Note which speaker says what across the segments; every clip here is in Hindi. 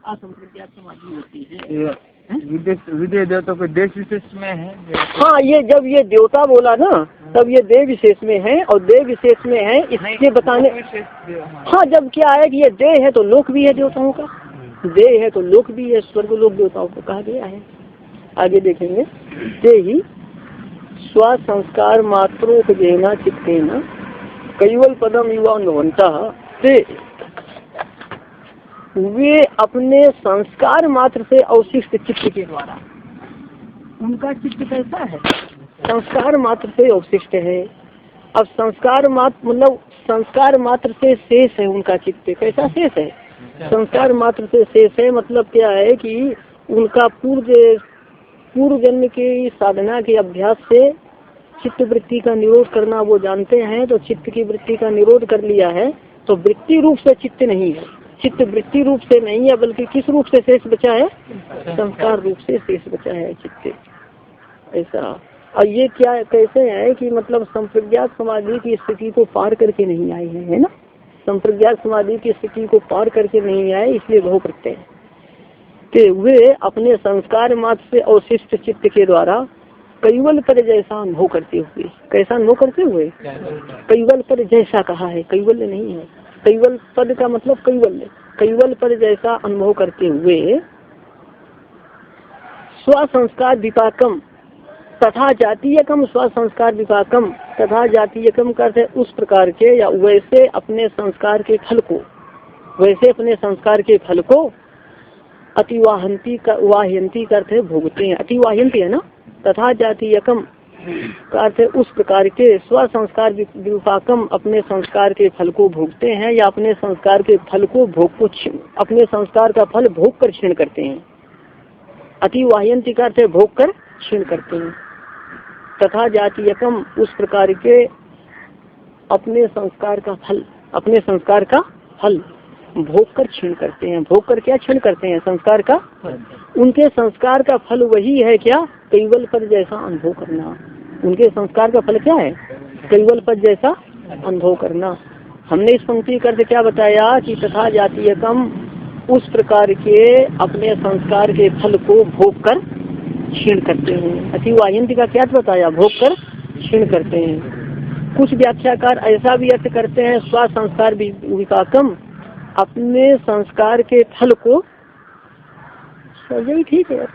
Speaker 1: असंप्रज्ञात समाधि होती है।
Speaker 2: विदेह देवता को देश विशेष में है।
Speaker 1: हाँ, ये जब ये देवता बोला ना तब ये देह विशेष में है, और देह विशेष में है इसके बताने। हाँ, जब क्या है कि ये देह है तो लोक भी है देवताओं का, देह है तो लोक भी है, स्वर्ग लोक देवताओं को कहा गया है। आगे देखेंगे। ते ही स्व संस्कार मात्रोपजेना चित्तेन कैवल पदम युवा नवंता, वे अपने संस्कार मात्र से अवशिष्ट चित्त के द्वारा, उनका चित्त कैसा है? संस्कार मात्र से अवशिष्ट है। अब संस्कार मात्र मतलब संस्कार मात्र से शेष है उनका चित्त। कैसा शेष है? संस्कार मात्र से शेष है। मतलब क्या है कि उनका पूर्व जन्म की साधना के अभ्यास से चित्त वृत्ति का निरोध करना वो जानते हैं, तो चित्त की वृत्ति का निरोध कर लिया है, तो वृत्ति रूप से चित्त नहीं है, चित्त वृत्ति रूप से नहीं है, बल्कि किस रूप से शेष बचा है? संस्कार रूप से शेष बचा है चित्त। ऐसा। और ये क्या कैसे है कि मतलब संप्रज्ञात समाधि की स्थिति को पार करके नहीं आए हैं, है ना। संप्रज्ञात समाधि की स्थिति को पार करके नहीं आए, इसलिए बहु प्रत्यय हैं कि वे अपने संस्कार मात्र से अवशिष्ट चित्त के द्वारा कैवल पर जैसा अनुभव करते हुए, कैसा अनुभव करते हुए? कैवल पर जैसा कहा है, कैवल्य नहीं है। कैवल पद का मतलब कैवल्य, कैवल पर जैसा अनुभव करते हुए स्व संस्कार विपाकम तथा जातीयकम, स्व संस्कार विपाकम तथा जातीयकम करते उस प्रकार के या वैसे अपने संस्कार के फल को, वैसे अपने संस्कार के फल को अतिवाहंती वाहयंती करते भोगते हैं। अतिवाहयंती है ना। तथा जातीयकम करते उस प्रकार के स्व संस्कार विपाकम अपने संस्कार के फल को भोगते हैं, या अपने संस्कार के फल को अपने संस्कार का फल भोग कर क्षीण करते हैं। अतिवाहयंती करते भोग कर क्षीण करते हैं। तथा जातीयकम उस प्रकार के अपने संस्कार का फल, अपने संस्कार का फल भोग कर क्षीण करते हैं। भोग कर क्या क्षीण करते हैं? संस्कार का। उनके संस्कार का फल वही है क्या? कैवल पद जैसा अनुभव करना। उनके संस्कार का फल क्या है? कैवल पद जैसा अनुभव करना। हमने इस पंक्ति का अर्थ क्या बताया कि तथा जातीयकम उस प्रकार के अपने संस्कार के फल को भोग कर क्षीण करते हैं। अतिवाहयंती का क्या बताया? भोग कर क्षीण करते हैं। कुछ व्याख्याकार ऐसा भी अर्थ करते हैं स्व संस्कार विपाकम अपने संस्कार के फल को, यही ठीक है,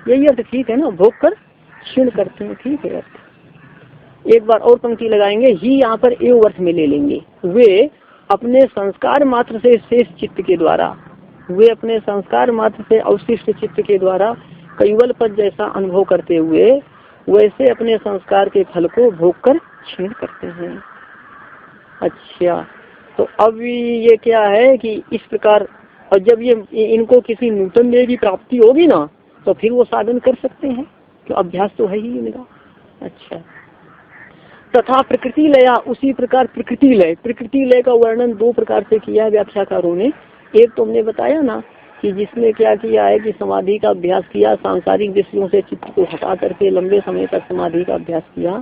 Speaker 1: यही अर्थ ठीक है ना, भोग कर क्षीण करते हैं, ठीक है अर्थ। एक बार और पंक्ति लगाएंगे, ही यहाँ पर एवं अर्थ में ले लेंगे। वे अपने संस्कार मात्र से शेष चित्त के द्वारा, वे अपने संस्कार मात्र से अवशिष्ट चित्त के द्वारा कैवल पद जैसा अनुभव करते हुए वैसे अपने संस्कार के फल को भोग कर क्षीण करते हैं। अच्छा, तो अब ये क्या है कि इस प्रकार, और जब ये इनको किसी नूतन देह की प्राप्ति होगी ना तो फिर वो साधन कर सकते हैं, तो अभ्यास तो है ही इनका। अच्छा, तथा प्रकृति लया, उसी प्रकार प्रकृति लय, प्रकृति लय का वर्णन दो प्रकार से किया है व्याख्याकारों ने। एक तो हमने बताया ना कि जिसने क्या किया है कि समाधि का अभ्यास किया, सांसारिक विषयों से चित्त को हटा करके लंबे समय तक समाधि का अभ्यास किया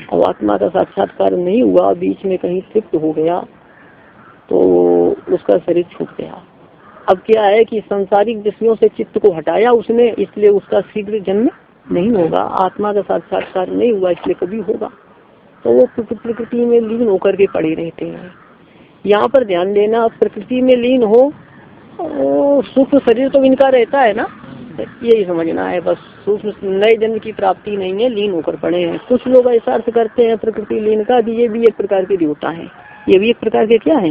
Speaker 1: और आत्मा का साक्षात्कार नहीं हुआ, बीच में कहीं तृप्त हो गया तो उसका शरीर छूट गया। अब क्या है कि सांसारिक विषयों से चित्त को हटाया उसने, इसलिए उसका शीघ्र जन्म नहीं होगा, आत्मा का साक्षात्कार नहीं हुआ इसलिए कभी होगा, तो वो प्रकृति में लीन होकर के पड़े रहते हैं। यहाँ पर ध्यान देना, प्रकृति में लीन हो, सूक्ष्म शरीर तो इनका रहता है ना, यही समझना है बस। सूक्ष्म नए जन्म की प्राप्ति नहीं है, लीन होकर पड़े हैं। कुछ लोग ऐसा अर्थ करते हैं प्रकृति लीन का कि ये भी एक प्रकार के देवता है, ये भी एक प्रकार के क्या है?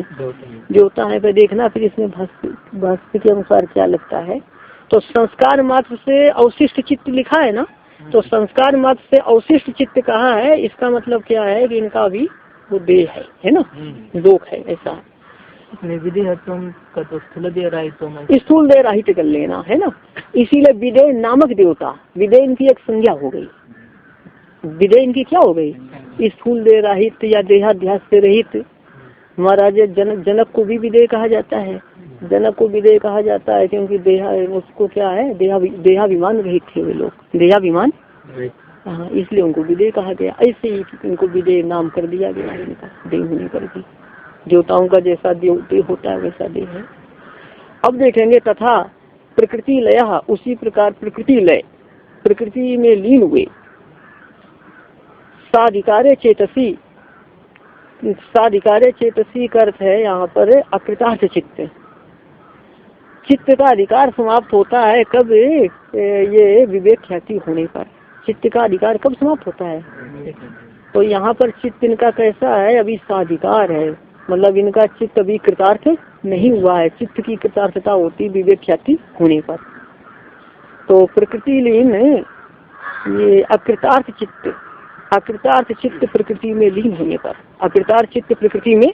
Speaker 1: देवता है। पर देखना फिर इसमें भाष्य के अनुसार क्या लगता है। तो संस्कार मात्र से अवशिष्ट चित्त लिखा है ना, तो संस्कार मात्र से अवशिष्ट चित्त कहाँ है? इसका मतलब क्या है कि इनका भी वो देह है ना, लोक है, ऐसा।
Speaker 2: विदेह का तो स्थूल देह राहित,
Speaker 1: स्थूल देह राहित कर लेना है ना, इसीलिए विदेह नामक देवता, विदेह इनकी एक संज्ञा हो गई। विदेह इनकी क्या हो गई? स्थूल देह राहित या देहाध्यास से रहित। महाराज जनक को भी विदेह कहा जाता है। जनक को विदेह कहा जाता है क्योंकि उसको क्या है, देहाभिमान रहित थे वे लोग, देहाभिमान, हाँ, इसलिए उनको विदेह कहा गया। ऐसे ही इनको विदेह नाम कर दिया गया इनका, देह होने पर भी। देवताओं का जैसा देह होता है वैसा देह है। अब देखेंगे तथा प्रकृति लय, उसी प्रकार प्रकृति लय, प्रकृति में लीन हुए। साधिकारे चेतसी, साधिकारे चेतसी का अर्थ है यहाँ पर अकृतार्थ चित्त। चित्त का अधिकार समाप्त होता है कब? ये विवेक ख्याति होने पर। चित्त का अधिकार कब समाप्त होता है? तो यहाँ पर चित्त इनका कैसा है? अभी साधिकार है, मतलब इनका चित्त अभी कृतार्थ नहीं हुआ है। चित्त की कृतार्थता होती विवेक ख्याति होने पर। तो प्रकृति लीन ये अकृतार्थ चित्त, अकृतार्थ चित्त प्रकृति में लीन होने पर, अकृतार्थ चित्त प्रकृति में,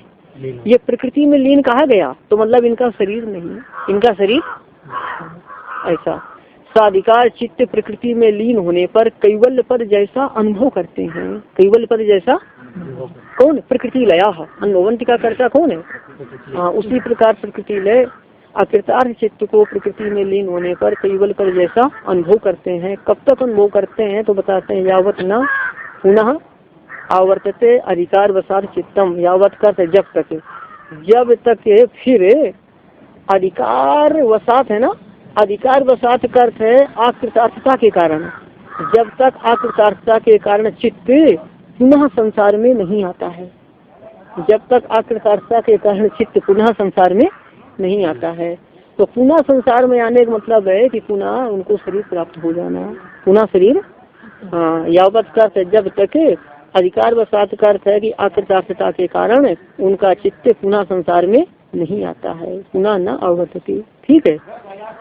Speaker 1: ये प्रकृति में लीन कहा गया तो मतलब इनका शरीर नहीं है, इनका शरीर ऐसा। साधिकार चित्त प्रकृति में लीन होने पर कैवल्य पद जैसा अनुभव करते हैं। कैवल्य पद जैसा कौन? प्रकृति लया, अनुभवंत का कर्ता कौन है? हाँ, उसी प्रकार प्रकृति लय अकृतार्थ चित्त को प्रकृति में लीन होने पर कैवल्य पद जैसा अनुभव करते हैं। कब तक अनुभव करते हैं? तो बताते हैं यावत न पुनः आवर्तते अधिकार वसात चित्तम, यावत का जब तक फिर अधिकार वसात है ना, अधिकार वसात का अर्थ है आकृतार्थता के कारण। जब तक आकृतार्थता के कारण चित्त पुनः संसार में नहीं आता है, जब तक आकृतार्थता के कारण चित्त पुनः संसार में नहीं आता है। तो पुनः संसार में आने का मतलब है कि पुनः उनको शरीर प्राप्त हो जाना, पुनः शरीर। हाँ, यावत का अर्थ जब तक, अधिकार वसात का अर्थ है कि आकृतार्थता के कारण उनका चित्त पुनः संसार में नहीं आता है, पुनः न अवगतति। ठीक है,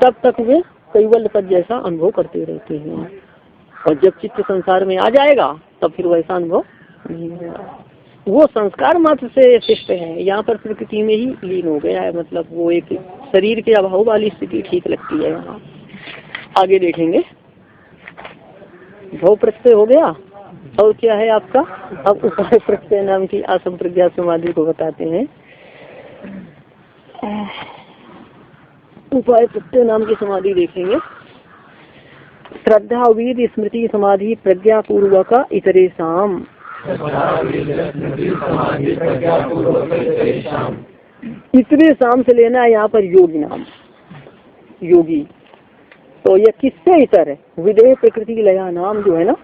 Speaker 1: तब तक वे कैवल्य पद जैसा अनुभव करते रहते हैं। और जब चित्त संसार में आ जाएगा तब फिर वैसा अनुभव नहीं होगा। वो संस्कार मात्र से शिष्ट है, यहाँ पर प्रकृति में ही लीन हो गया है, मतलब वो एक शरीर के अभाव वाली स्थिति ठीक लगती है। यहाँ आगे देखेंगे। भव प्रत्यय हो गया, और क्या है आपका? अब उपाय प्रत्यय नाम की असंप्रज्ञात समाधि को बताते हैं। उपाय प्रत्यय नाम की समाधि देखेंगे। श्रद्धा वीर स्मृति समाधि प्रज्ञा पूर्वक इतरे शाम, इतरे शाम से लेना है यहाँ पर योगी नाम, योगी। तो ये किससे इतर है? विदेह प्रकृति लया नाम जो है ना,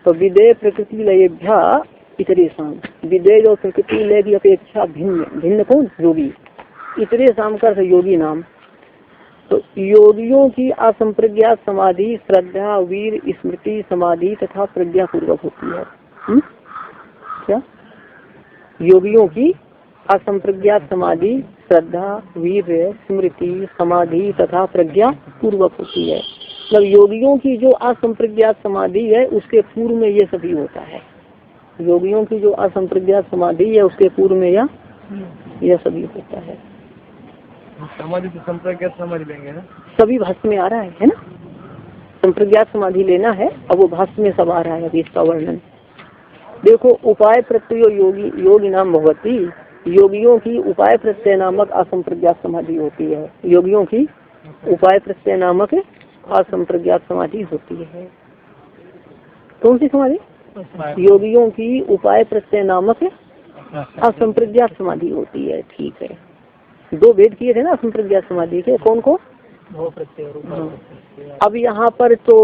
Speaker 1: तो विदेह प्रकृति लयेभ्या इतरे शाम, विदेह और प्रकृति लय की अपेक्षा भिन्न, भिन्न कौन? योगी। इतरे शाम का योगी नाम। तो योगियों की असंप्रज्ञात समाधि श्रद्धा वीर स्मृति समाधि तथा प्रज्ञा पूर्वक होती है। क्या? योगियों की असंप्रज्ञात समाधि श्रद्धा वीर स्मृति समाधि तथा प्रज्ञा पूर्वक होती है। मतलब योगियों की जो असंप्रज्ञात समाधि है उसके पूर्व में ये सभी होता है। योगियों की जो असंप्रज्ञात समाधि है उसके पूर्व में यह सभी होता है।
Speaker 2: समाधि से संप्रज्ञात समाधि लेंगे ना,
Speaker 1: सभी भाष्य में आ रहा है ना। संप्रज्ञात समाधि लेना है, अब वो भाष्य में सब आ रहा है अभी इसका वर्णन। देखो, उपाय प्रत्यय योगी योगी नाम भगवती, योगियों की उपाय प्रत्यय नामक असंप्रज्ञात समाधि होती है। योगियों की उपाय प्रत्यय नामक असंप्रज्ञात समाधि होती है। कौन सी समाधि? योगियों की उपाय प्रत्यय नामक असंप्रज्ञात समाधि होती है। ठीक है, दो भेद किए थे ना असंप्रज्ञात समाधि के, कौन को?
Speaker 2: भव प्रत्यय और उपाय प्रत्यय।
Speaker 1: अब यहाँ पर तो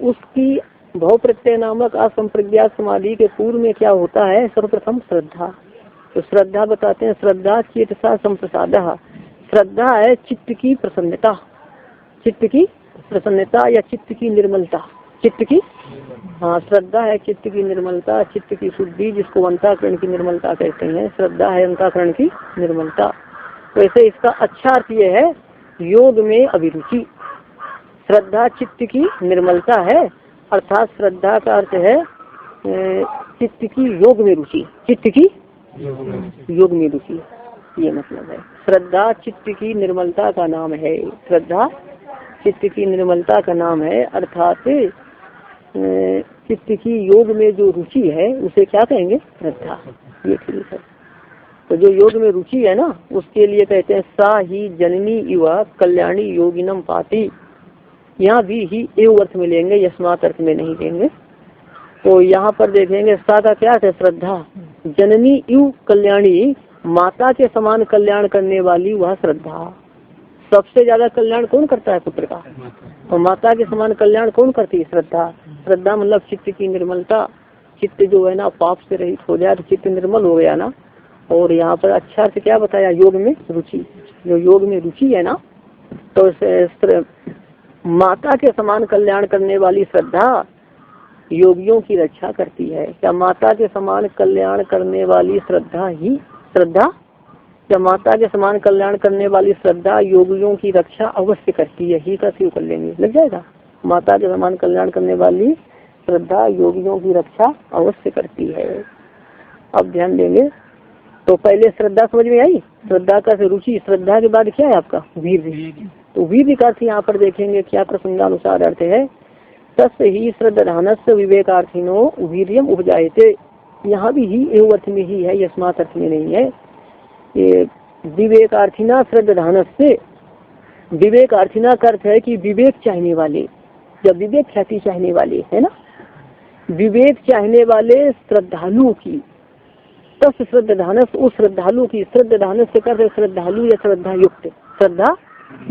Speaker 1: उसकी भव प्रत्यय नामक असंप्रज्ञात समाधि के पूर्व में क्या होता है? सर्वप्रथम श्रद्धा। तो श्रद्धा बताते हैं, श्रद्धा चेतसा संप्रसाद। श्रद्धा है चित्त की प्रसन्नता, चित्त की प्रसन्नता या चित्त की निर्मलता, चित्त की, हाँ, श्रद्धा है चित्त की निर्मलता, चित्त की शुद्धि, जिसको अंतःकरण की निर्मलता कहते हैं। श्रद्धा है अंतःकरण की निर्मलता। वैसे इसका अच्छा अर्थ ये है योग में अभिरुचि। श्रद्धा चित्त की निर्मलता है, अर्थात श्रद्धा का अर्थ है चित्त की योग में रुचि, चित्त की योग में रुचि, ये मतलब है। श्रद्धा चित्त की निर्मलता का नाम है, श्रद्धा चित्त की निर्मलता का नाम है, अर्थात चित्त की योग में जो रुचि है उसे क्या कहेंगे? श्रद्धा। ये ठीक है। तो जो योग में रुचि है ना उसके लिए कहते हैं सा ही जननी युवा कल्याणी योगिनम पाती। यहाँ भी ही एवं अर्थ में लेंगे, यस्मात अर्थ में नहीं लेंगे। तो यहाँ पर देखेंगे सा का क्या है? श्रद्धा। जननी यु कल्याणी, माता के समान कल्याण करने वाली वह श्रद्धा। सबसे ज्यादा कल्याण कौन करता है पुत्र का? और माता के समान कल्याण कौन करती है? श्रद्धा। श्रद्धा मतलब चित्त की निर्मलता। चित्त जो है ना पाप से रहित हो जाए तो चित्त निर्मल हो गया ना। और यहाँ पर अच्छा अर्थ क्या बताया? योग में रुचि। जो योग में रुचि है ना, तो माता के समान कल्याण करने वाली श्रद्धा योगियों की रक्षा करती है। क्या माता के समान कल्याण करने वाली श्रद्धा क्या माता के समान कल्याण करने वाली श्रद्धा योगियों की रक्षा अवश्य करती है? ही का सीव कर लेंगे, लग जाएगा। माता के समान कल्याण करने वाली श्रद्धा योगियों की रक्षा अवश्य करती है। अब ध्यान देंगे तो पहले श्रद्धा समझ में आई। श्रद्धा का से रुचि, श्रद्धा के बाद क्या है आपका? वीर्य। तो वीर्य का अर्थ यहाँ पर देखेंगे क्या प्रसंगानुसार अर्थ है। तस्य ही श्रद्धानस्य विवेकार्थिनो वीर्यम उपजायते। यहाँ भी ही एवं अर्थ में ही है, यस्मात् अर्थ में नहीं है। ये विवेकार्थिना श्रद्धानस्य, विवेकार्थिना का अर्थ है कि विवेक चाहने वाले या विवेक ख्याति चाहने वाले, है ना। विवेक चाहने वाले श्रद्धालु की, तस् श्रद्धानस उस श्रद्धालु की, श्रद्धानस से कर श्रद्धालु या श्रद्धा युक्त, श्रद्धा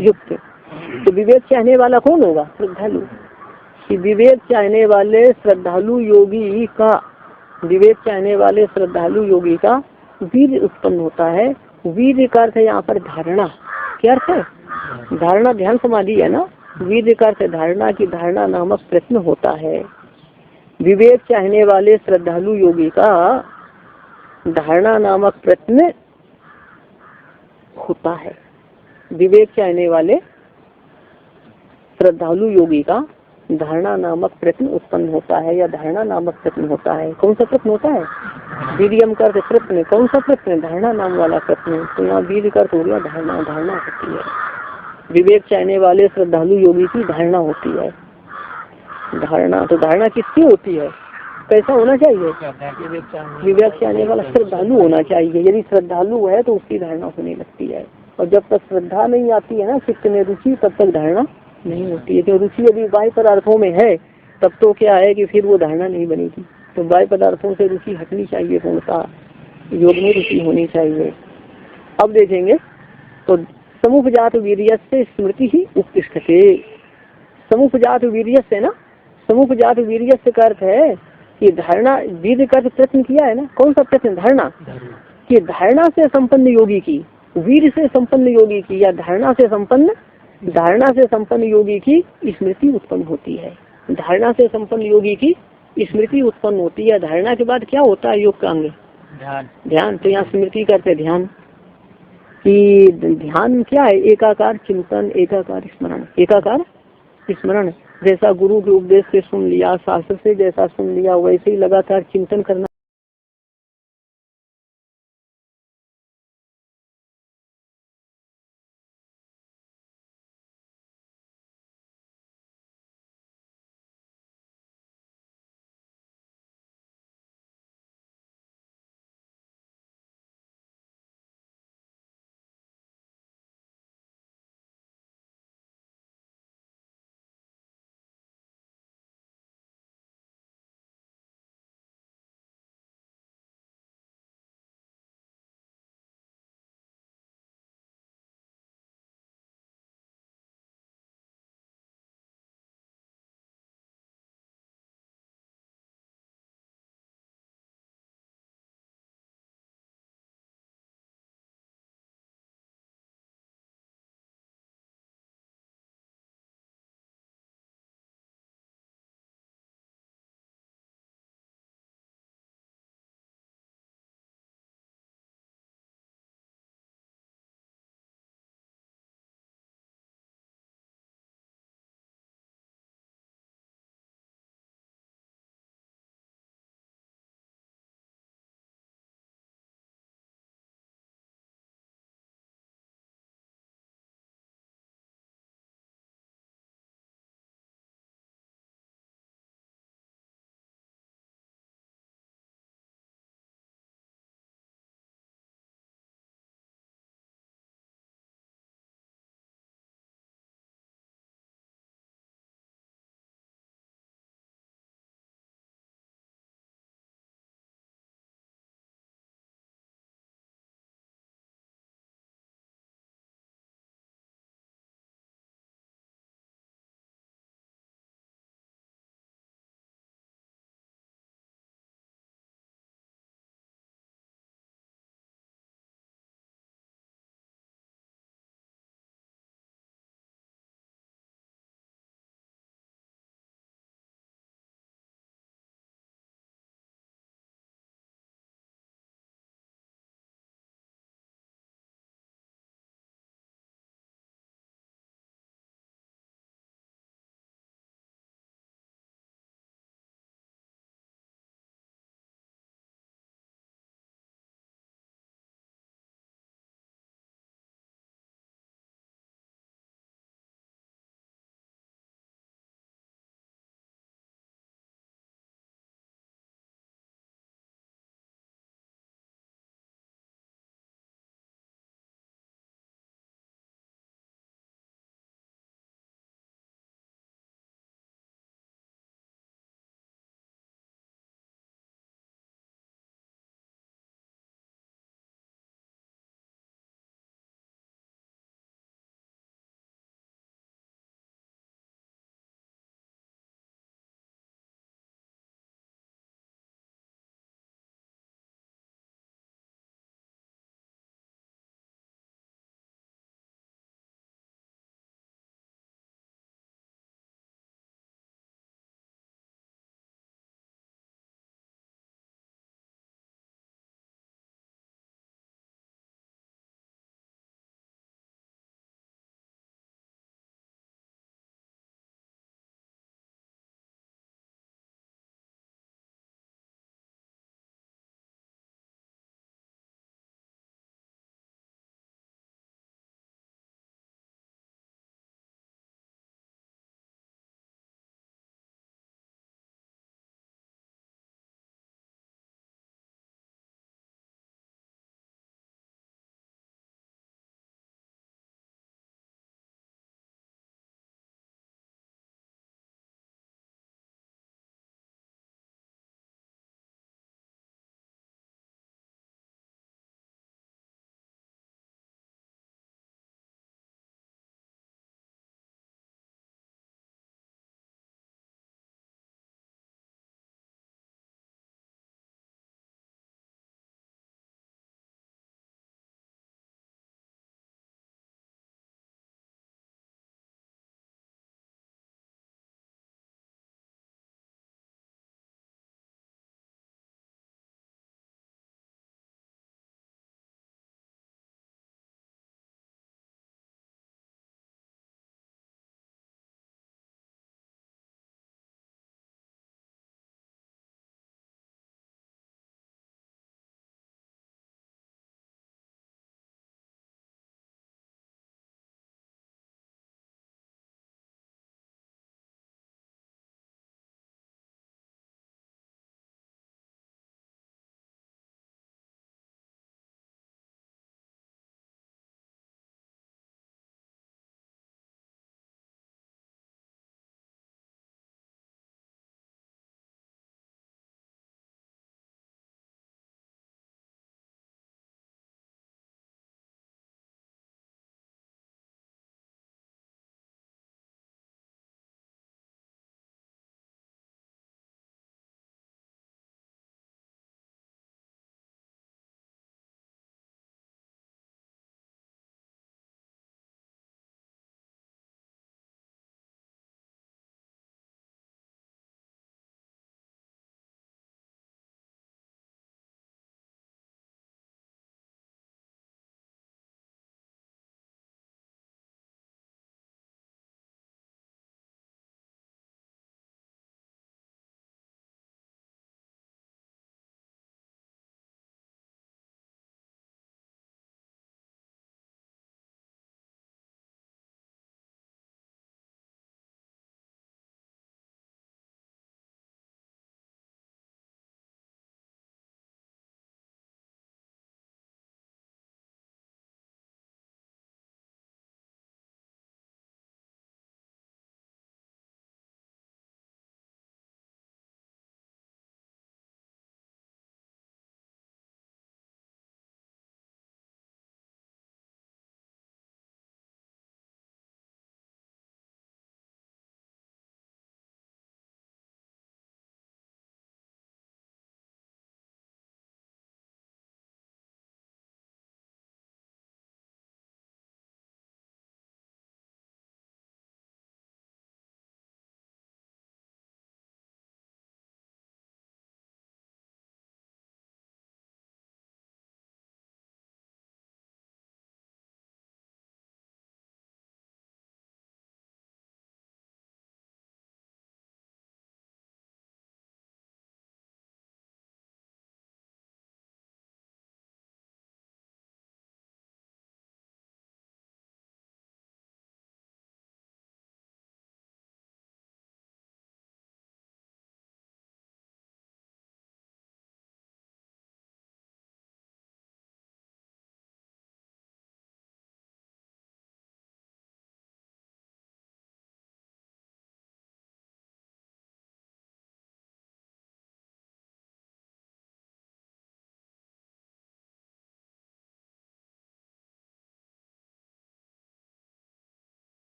Speaker 1: युक्त। तो विवेक चाहने वाला कौन होगा? श्रद्धालु। कि विवेक चाहने वाले श्रद्धालु योगी का, विवेक चाहने वाले श्रद्धालु योगी का वीर उत्पन्न होता है। वीर का अर्थ है यहाँ पर धारणा। क्या अर्थ है? धारणा, ध्यान समाधि है ना। वीर का अर्थ धारणा की, धारणा नामक प्रश्न होता है। विवेक चाहने वाले श्रद्धालु योगी का धारणा नामक प्रश्न होता है। विवेक चाहने वाले श्रद्धालु योगी का धारणा नामक प्रश्न उत्पन्न होता है या धारणा नामक प्रश्न होता है। कौन सा प्रश्न होता है? वीर्यम का अर्थ प्रश्न। कौन सा प्रश्न? धारणा नाम वाला प्रश्न। तो यहाँ वीर्य का अर्थ हो गया धारणा, धारणा होती है। विवेक चाहने वाले श्रद्धालु योगी की धारणा होती है। धारणा, तो धारणा किसकी होती है? कैसा होना चाहिए? विवेक चाहने वाला श्रद्धालु होना चाहिए। यदि श्रद्धालु है तो उसकी धारणा होने लगती है। और जब तक श्रद्धा नहीं आती है ना चित्त में रुचि, तब तक धारणा नहीं होती है। तो रुचि यदि बाह्य पदार्थों में है तब तो क्या है कि फिर वो धारणा नहीं बनेगी। तो बाह्य पदार्थों से रुचि हटनी चाहिए, पूर्णता योग में रुचि होनी चाहिए। अब देखेंगे तो समुपजात वीर्य से स्मृति ही उत्तिष्ठते। समुपजात वीर्य से ना, समुपजात वीर्य से अर्थ है कि धारणा, वीर्य का प्रश्न किया है ना। कौन सा प्रश्न? धारणा। कि धारणा से संपन्न योगी की, वीर से संपन्न योगी की या धारणा से संपन्न योगी की स्मृति उत्पन्न होती है। धारणा से संपन्न योगी की स्मृति उत्पन्न होती है। धारणा के बाद क्या होता है? योग का अंग ध्यान। तो यहाँ स्मृति करते ध्यान कि ध्यान क्या है? एकाकार चिंतन, एकाकार स्मरण। एकाकार स्मरण, जैसा गुरु के उपदेश से सुन लिया, शास्त्र से जैसा सुन लिया, वैसे ही लगातार चिंतन करना।